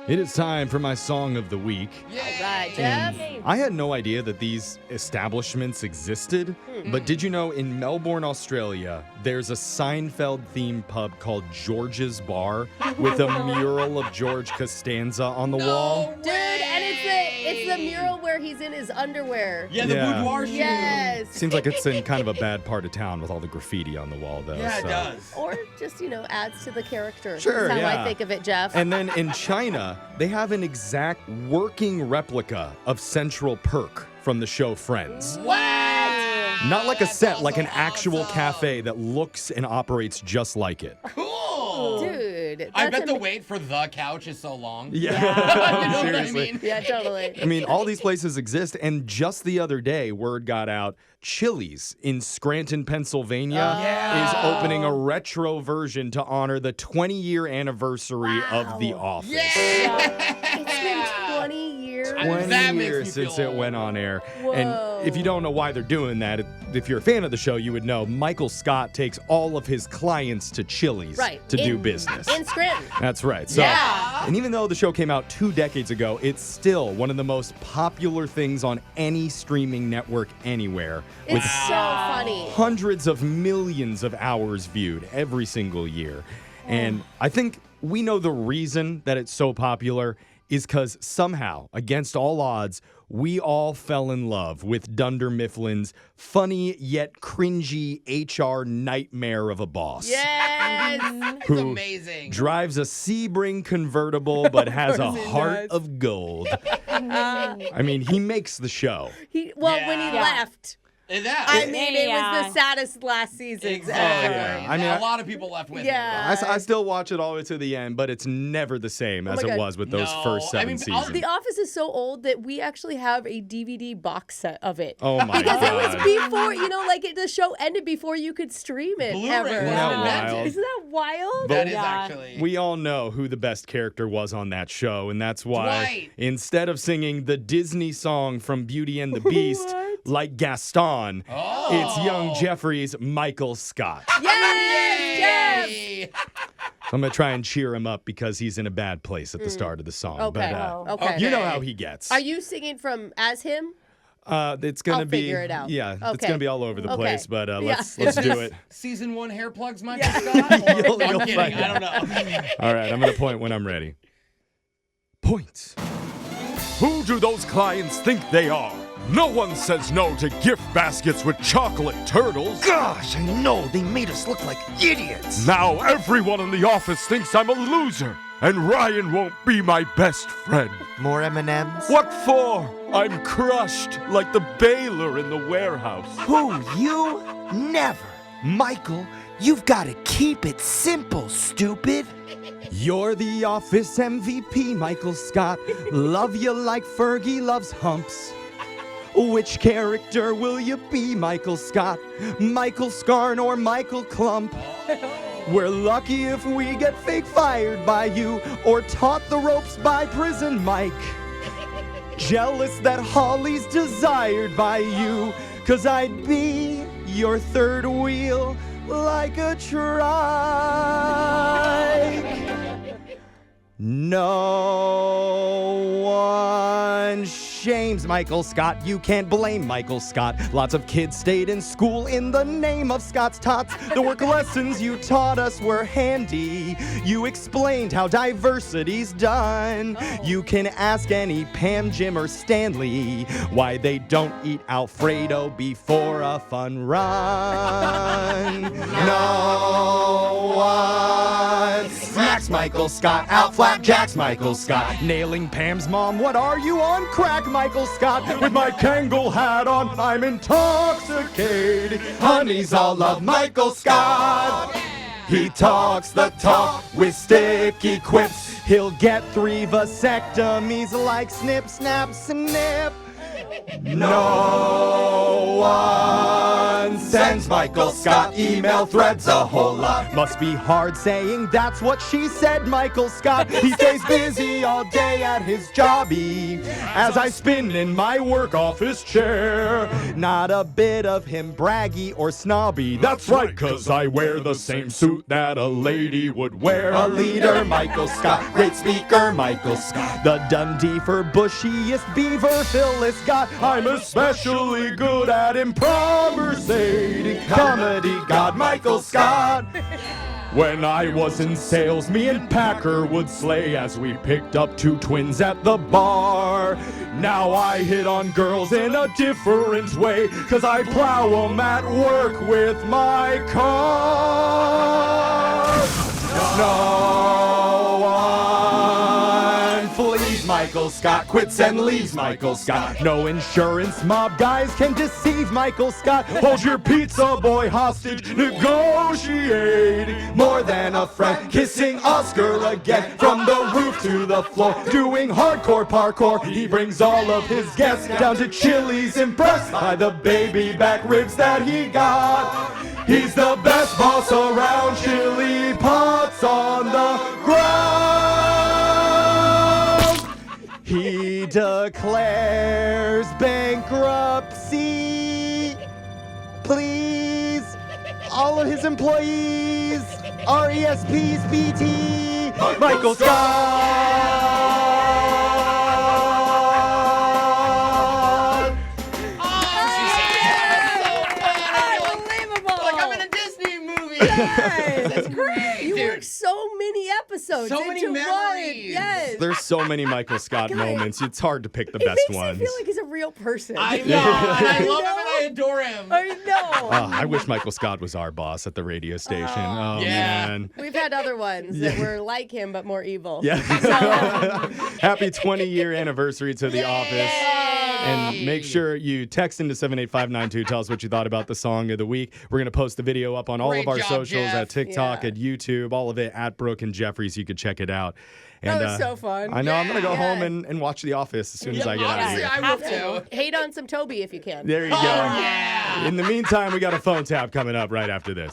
It is time for my song of the week. Yeah. All right, Jeff. I had no idea that these establishments existed, but did you know in Melbourne, Australia, there's a Seinfeld-themed pub called George's Bar with a mural of George Costanza on the wall? Dude, and it's the mural where he's in his underwear. Yeah, the Yeah. boudoir shoe. Yes. Seems like it's in kind of a bad part of town with all the graffiti on the wall, though. Yeah, so. it does. Or just, adds to the character. Sure, That's how yeah. I think of it, Jeff. And then in China, they have an exact working replica of Central Perk from the show Friends. What? Not like a That's set, like an also actual awesome. cafe that looks and operates just like it. Cool. Dude. I that's bet the ama- wait for the couch is so long. Yeah. You know what I Seriously. mean? Yeah, totally. I mean, all these places exist, and just the other day, word got out, Chili's in Scranton, Pennsylvania Yeah. is opening a retro version to honor the 20-year anniversary of The Office. It's been 20 years. 20 That makes years me since feel it went old. on air. Whoa. And if you don't know why they're doing that, if you're a fan of the show, you would know Michael Scott takes all of his clients to Chili's Right. to do In- business. In Scranton. That's right. So, Yeah. And even though the show came out 2 decades ago, it's still one of the most popular things on any streaming network anywhere. With It's so funny. hundreds of millions of hours viewed every single year. And I think we know the reason that it's so popular is because somehow, against all odds, we all fell in love with Dunder Mifflin's funny yet cringy HR nightmare of a boss. Yes. It's Who amazing. drives a Sebring convertible but has a he heart does. of gold. I mean, he makes the show. When he Yeah. left. And that. I mean, it was the saddest last season. Exactly. yeah. I mean, a lot of people left with Yeah. it. I still watch it all the way to the end, but it's never the same as my it God. was with those No, first 7 I mean, seasons. The Office is so old that we actually have a DVD box set of it. Oh my Because it was God. before, the show ended before you could stream it Blu-ray ever. wasn't Isn't that invented. wild? Isn't that wild? That is actually. We all know who the best character was on that show, and that's why Dwight. instead of singing the Disney song from Beauty and the Beast What? like Gaston, Oh. it's young Jeffrey's Michael Scott. Yes, Jeff! Yay. I'm going to try and cheer him up because he's in a bad place at the start of the song. Okay. But, Okay. you know how he gets. Are you singing from as him? It's going to I'll be figure it out. Yeah, it's Okay. going to be all over the Okay. place, but Yeah. let's do it. Season 1 hair plugs, Michael Scott? Or- You'll I'm kidding. find I don't know. All right, I'm going to point when I'm ready. Point. Who do those clients think they are? No one says no to gift baskets with chocolate turtles. Gosh, I know, they made us look like idiots. Now everyone in the office thinks I'm a loser, and Ryan won't be my best friend. More M&Ms? What for? I'm crushed like the baler in the warehouse. Who, you? Never. Michael, you've got to keep it simple, stupid. You're the office MVP, Michael Scott. Love you like Fergie loves humps. Which character will you be, Michael Scott? Michael Scarn or Michael Clump? We're lucky if we get fake fired by you or taught the ropes by Prison Mike. Jealous that Holly's desired by you, 'cause I'd be your third wheel like a trike. No one shames Michael Scott. You can't blame Michael Scott. Lots of kids stayed in school in the name of Scott's Tots. The work lessons you taught us were handy. You explained how diversity's done. You can ask any Pam, Jim, or Stanley why they don't eat Alfredo before a fun run. No one smacks Michael Scott. Out flapjacks Michael Scott. Nailing Pam's mom. What are you on crack, Michael Scott? With my Kangol hat on, I'm intoxicated. Honeys all love Michael Scott. He talks the talk with sticky quips. He'll get 3 vasectomies like snip, snap, snip. No one sends Michael Scott email threads a whole lot. Must be hard saying that's what she said, Michael Scott. He stays busy all day at his jobby as I spin in my work office chair. Not a bit of him braggy or snobby. That's right, 'cause I wear the same suit that a lady would wear. A leader, Michael Scott. Great speaker, Michael Scott. The Dundee for bushiest beaver, Phyllis Scott. I'm especially good at improvisating comedy, God, Michael Scott. When I was in sales, me and Packer would slay as we picked up two twins at the bar. Now I hit on girls in a different way, 'cause I plow 'em at work with my car. No one flees Michael Scott, quits and leaves Michael Scott. No insurance mob guys can deceive Michael Scott. Hold your pizza boy hostage, negotiating more than a friend. Kissing Oscar again from the roof to the floor. Doing hardcore parkour, he brings all of his guests down to Chili's, impressed by the baby back ribs that he got. He's the best boss around, chili pots on the ground. He declares bankruptcy. Please, all of his employees, RESPs, BT, Michael Scott. Yes. That's great. You dude. worked so many episodes. So many into one. memories. Yes. There's so many Michael Scott moments. It's hard to pick the It best makes ones. me feel like he's a real person. I know. You And I know? love him and I adore him. I know. I wish Michael Scott was our boss at the radio station. Oh, Yeah. man. We've had other ones that were like him but more evil. Yeah. Happy 20-year anniversary to The Office. And make sure you text into 78592. Tell us what you thought about the song of the week. We're going to post the video up on all Great of our job, socials Jeff. at TikTok, Yeah. at YouTube, all of it at Brooke and Jeffrey, so you can check it out. And, That was so fun. I know. I'm going to go Yeah. home and watch The Office as soon as I get out of honestly, here. I will too. Hate on some Toby if you can. There you go. Oh, yeah. In the meantime, we got a phone tap coming up right after this.